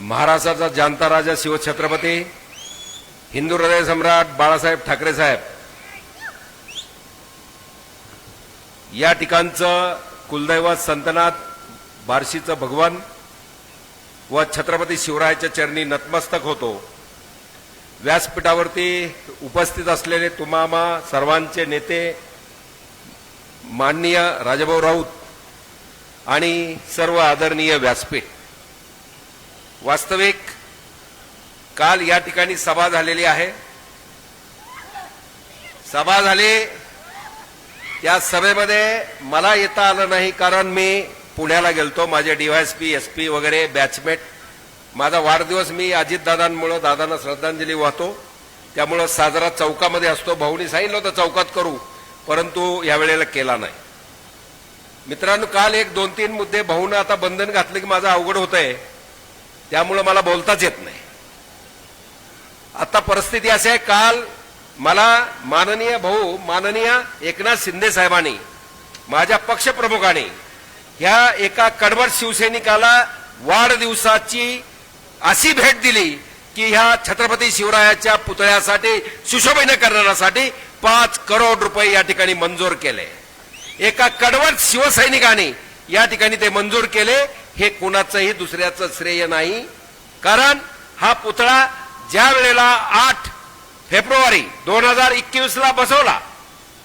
महाराष्ट्राचा जाणता राजा शिवछत्रपती हिंदू हृदय सम्राट बाळासाहेब ठाकरे साहेब या ठिकाणचं कुलदैवत संतनाथ बार्शीचं भगवान व छत्रपती शिवरायाच्या चरणी नतमस्तक होतो। व्यासपीठावरती उपस्थित असलेले तुम्हामा सर्वांचे नेते माननीय राजाभाऊ राऊत आणि सर्व आदरणीय व्यासपीठ, वास्तविक काल या ठिकाणी सभा झालेली आहे। सभा झाली, त्या सभेमध्ये मला येता आलं नाही कारण मी पुण्याला गेलतो। माझे डीवायएसपी एसपी वगैरे बॅचमेट, माझा वाढदिवस मी अजितदादांमुळे दादांना श्रद्धांजली वाहतो त्यामुळे साजरा चौकामध्ये असतो। भाऊनी सांगितलं होतं चौकात करू, परंतु यावेळेला केला नाही। मित्रांनो, काल एक दोन तीन मुद्दे भाऊनं आता बंधन घातलं की माझं अवघड होतंय, त्यामुळे मला बोलताच येत नाही। आता परिस्थिती अशी आहे, काल मला माननीय भाऊ माननीय एकनाथ शिंदे साहेबांनी माझ्या पक्षप्रमुखांनी ह्या एका कडवट शिवसैनिकाला वाढदिवसाची अशी भेट दिली की ह्या छत्रपती शिवरायाच्या पुतळ्यासाठी सुशोभीकरण करण्यासाठी 5 करोड रुपये या ठिकाणी मंजूर केले। एका कडवट शिवसैनिकाने या ठिकाणी ते मंजूर केले। हे कोणाचंही दुसऱ्याचं श्रेय नाही, कारण हा पुतळा ज्या वेळेला 8 फेब्रुवारी 2021 ला बसवला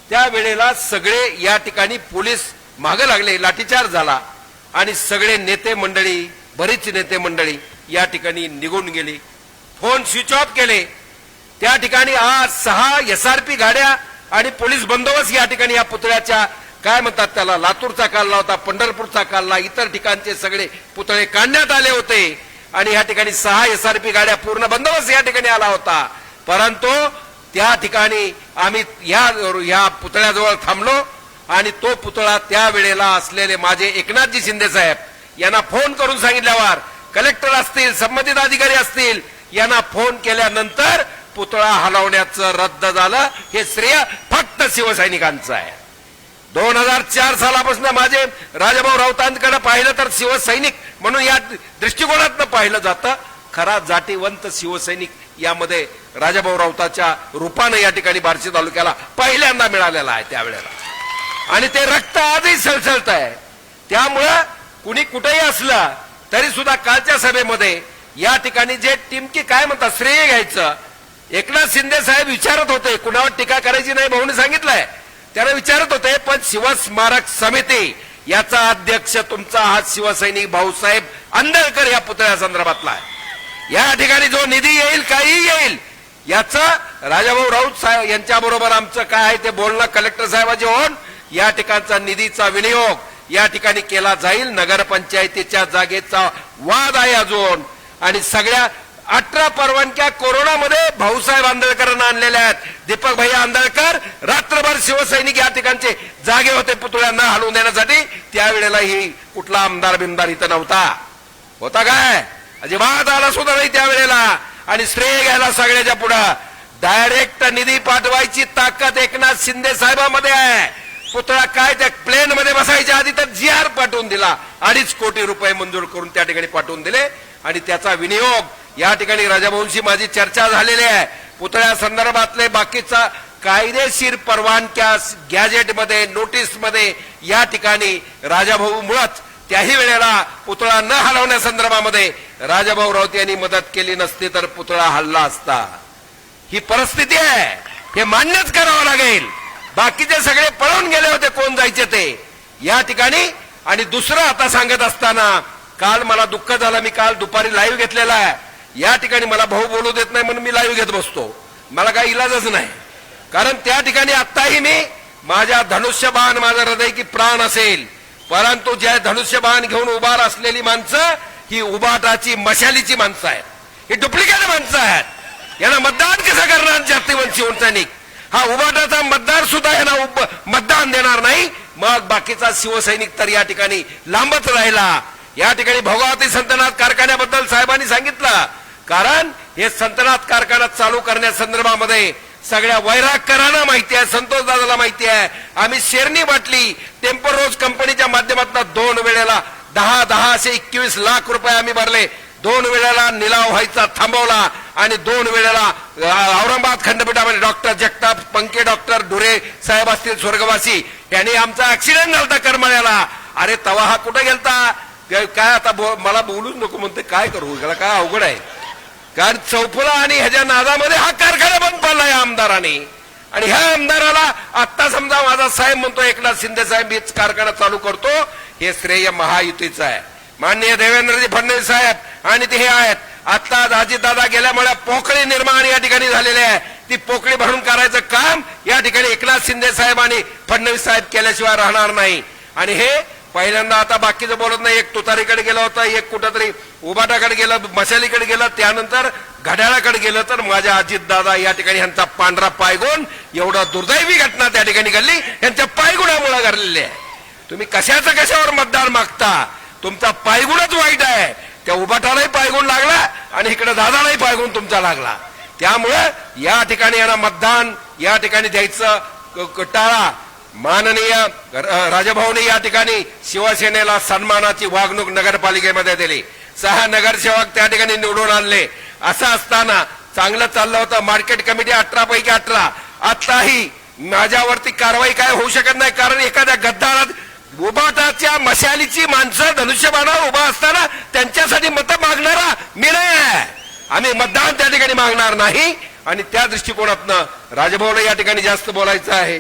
त्यावेळेला सगळे या ठिकाणी पोलीस मागे लागले, लाठीचार्ज झाला आणि सगळे नेते मंडळी, बरीच नेते मंडळी या ठिकाणी निघून गेली, फोन स्विच ऑफ केले। त्या ठिकाणी आज 6 SRP गाड्या आणि पोलीस बंदोबस्त या ठिकाणी या पुतळ्याच्या काय म्हणतात त्याला, लातूरचा काढला होता, पंढरपूरचा काढला, इतर ठिकाणचे सगळे पुतळे काढण्यात आले होते आणि या ठिकाणी 6 SRP गाड्या पूर्ण बंदोबस्त या ठिकाणी आला होता। परंतु त्या ठिकाणी आम्ही या पुतळ्याजवळ थांबलो आणि तो पुतळा त्यावेळेला असलेले माझे एकनाथजी शिंदे साहेब यांना फोन करून सांगितल्यावर, कलेक्टर असतील, संबंधित अधिकारी असतील, यांना फोन केल्यानंतर पुतळा हलवण्याचं रद्द झालं। हे श्रेय फक्त शिवसैनिकांचं आहे। 2004 सालापासून माझे राजाभाऊ राऊतांकडे पाहिलं तर शिवसैनिक म्हणून या दृष्टिकोनातून पाहिलं जातं। खरा जातीवंत शिवसैनिक यामध्ये राजाभाऊ राऊताच्या रूपाने या ठिकाणी बार्शी तालुक्याला पहिल्यांदा मिळालेला आहे त्यावेळेला, आणि ते रक्त आजही सळसळत आहे। त्यामुळं कुणी कुठेही असलं तरी सुद्धा कालच्या सभेमध्ये या ठिकाणी जे टिमकी काय म्हणतात श्रेय घ्यायचं, एकनाथ शिंदे साहेब विचारत होते, कुणावर टीका करायची नाही भाऊने सांगितलंय, त्याला विचारत होते, पण शिवस्मारक समिती याचा अध्यक्ष तुमचा हा शिवसैनिक भाऊसाहेब आंदळकर या पुतळ्या संदर्भातला आहे। या ठिकाणी जो निधी येईल, काही येईल, याचं राजाभाऊ राऊत साहेब यांच्या बरोबर आमचं काय आहे ते बोलणं कलेक्टर साहेबांचे होऊन या ठिकाणचा निधीचा विनियोग या ठिकाणी केला जाईल। नगरपंचायतीच्या जागेचा वाद आहे अजून, आणि सगळ्या 18 परवानग्या कोरोनामध्ये भाऊसाहेब आंदळकरांना आणलेल्या आहेत। दीपक भैया आंदळकर रात्रभर शिवसैनिक या ठिकाणचे जागे होते पुतळ्यांना हलवून देण्यासाठी। त्यावेळेला ही कुठला आमदार बिमदार इथं नव्हता, होता काय अजिबात आला सुद्धा नाही त्यावेळेला। आणि श्रेय घ्यायला सगळ्याच्या पुढं डायरेक्ट निधी पाठवायची ताकद एकनाथ शिंदे साहेबांमध्ये आहे। पुतळा काय त्या प्लेन मध्ये बसायच्या आधी तर GR पाठवून दिला, 2.5 कोटी रुपये मंजूर करून त्या ठिकाणी पाठवून दिले आणि त्याचा विनियोग या ठिकाणी राजाभाऊंशी माझी चर्चा झालेली आहे। पुतळ्या संदर्भातले बाकीचा कायदेशीर परवानग्या गॅजेटमध्ये नोटीसमध्ये या ठिकाणी राजाभाऊ मुळात त्याही वेळेला पुतळा न हलवण्यासंदर्भामध्ये राजाभाऊ राऊत यांनी मदत केली नसती तर पुतळा हलला असता। ही परिस्थिती आहे, हे मान्यच करावं लागेल। बाकीचे सगळे पळून गेले होते, कोण जायचे ते या ठिकाणी। आणि दुसरं आता सांगत असताना काल मला दुःख झालं, मी काल दुपारी लाईव्ह घेतलेला आहे या ठिकाणी, मला भाऊ बोलू देत नाही म्हणून मी लाईव्ह घेत बसतो, मला काही इलाजच नाही। कारण त्या ठिकाणी आत्ताही मी माझ्या धनुष्यबाण माझं हृदय की प्राण असेल, परंतु ज्या धनुष्यबाण घेऊन उभार असलेली माणसं ही उभाटाची मशालीची माणसं आहेत, ही डुप्लिकेट माणसं आहेत। यांना मतदान कसं करणार जातीवंत शिवसैनिक? हा उभाटाचा मतदार सुद्धा यांना मतदान देणार नाही, मग बाकीचा शिवसैनिक तर या ठिकाणी लांबच राहिला। या ठिकाणी भोगावती संतनाथ कारखान्याबद्दल साहेबांनी सांगितलं, कारण हे संतनाथ कारखाना चालू करण्यासंदर्भामध्ये सगळ्या वैरागकरांना माहिती आहे, संतोष दादाला माहिती आहे। आम्ही शेरणी बाटली टेम्पो रोज कंपनीच्या माध्यमातून 2 वेळेला 10 असे 21 लाख रुपये आम्ही भरले। 2 वेळेला निलाव व्हायचा थांबवला आणि 2 वेळेला औरंगाबाद खंडपीठामध्ये डॉक्टर जगताप पंके, डॉक्टर डुरे साहेब असतील स्वर्गवासी, यांनी आमचा ऍक्सिडेंट झाला करमाळ्याला. अरे तवा हा कुठे गेलता? काय आता मला बोलूच नको म्हणते, काय करू, त्याला काय अवघड आहे. कारण चौफुला आणि ह्याच्या नादामध्ये हा कारखाना बंद पडला या आमदाराने. आणि ह्या आमदाराला आता समजा माझा साहेब म्हणतो एकनाथ शिंदे साहेब मीच कारखाना चालू करतो, हे श्रेय महायुतीचं आहे. माननीय देवेंद्रजी फडणवीस साहेब आणि ते हे आहेत. आता अजितदादा गेल्यामुळे पोकळी निर्माण या ठिकाणी झालेले आहे. ती पोकळी भरून करायचं काम या ठिकाणी एकनाथ शिंदे साहेब आणि फडणवीस साहेब केल्याशिवाय राहणार नाही. आणि हे पहिल्यांदा आता बाकीचं बोलत नाही, एक तुतारीकडे गेलं होतं, एक कुठंतरी उबाटाकडे गेलं, मशालीकडे गेलं, त्यानंतर घड्याळाकडे गेलं. तर माझ्या अजितदादा या ठिकाणी यांचा पांढरा पायगुण, एवढा दुर्दैवी घटना त्या ठिकाणी घडली, यांच्या पायगुणामुळे घडलेली आहे. तुम्ही कशावर मतदान मागता? तुमचा पायगुणच वाईट आहे. त्या उबाटालाही पायगुण लागला आणि इकडे दादालाही पायगुण तुमचा लागला. त्यामुळे या ठिकाणी यांना मतदान या ठिकाणी द्यायचं टाळा. माननीय राजभाऊने या ठिकाणी शिवसेनेला सन्मानाची वागणूक नगरपालिकेमध्ये दिली. 6 नगरसेवक त्या ठिकाणी निवडून आणले. असं असताना चांगलं चाललं होतं. मार्केट कमिटी 18 पैकी 18. आताही माझ्यावरती कारवाई काय होऊ शकत नाही, कारण एखाद्या गद्दारात उबाटाच्या मशालीची माणसं धनुष्यबाणावर उभा असताना त्यांच्यासाठी मतं मागणारा मी नाही आहे. आम्ही मतदान त्या ठिकाणी मागणार नाही. आणि त्या दृष्टिकोनातनं राजभाऊला या ठिकाणी जास्त बोलायचं आहे.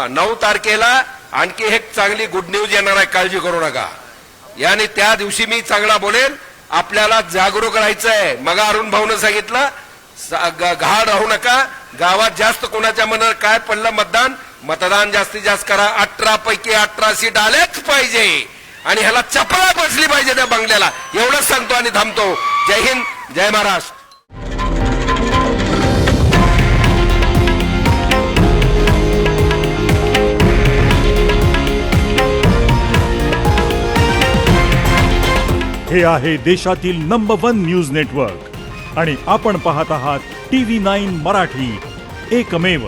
9 तारखेला आणखी एक चांगली गुड न्यूज येणार आहे, काळजी करू नका. याने त्या दिवशी मी चांगला बोलेन. आपल्याला जागरूक राहायचं आहे. मग अरुण भाऊनं सांगितलं घाण राहू नका. गावात जास्त कोणाच्या मनात काय पडलं मतदान जास्तीत जास्त करा. 18 पैकी 18 सीट आलेच पाहिजे आणि ह्याला चपला बसली पाहिजे त्या बंगल्याला. एवढंच सांगतो आणि थांबतो. जय हिंद, जय महाराष्ट्र. हे आहे देशातील नंबर 1 न्यूज नेटवर्क आणि आपण पाहत आहात TV9 मराठी, एकमेव.